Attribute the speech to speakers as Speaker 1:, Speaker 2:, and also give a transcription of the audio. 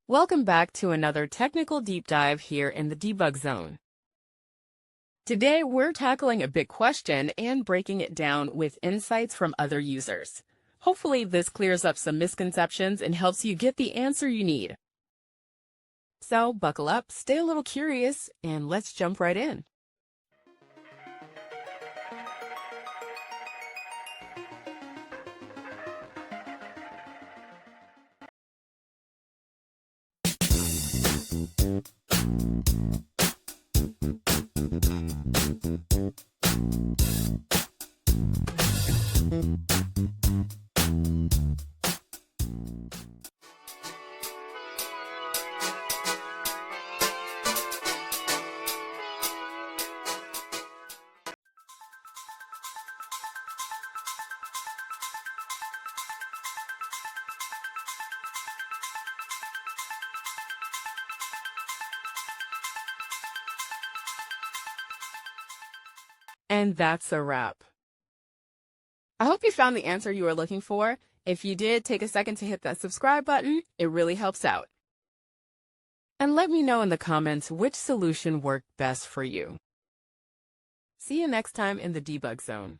Speaker 1: Welcome back to another technical deep dive here in the debug zone. Today, we're tackling a big question and breaking it down with insights from other users. Hopefully, this clears up some misconceptions and helps you get the answer you need. So, buckle up, stay a little curious, and let's jump right in. And that's a wrap. I hope you found the answer you were looking for. If you did, take a second to hit that subscribe button. It really helps out. And let me know in the comments which solution worked best for you. See you next time in the debug zone.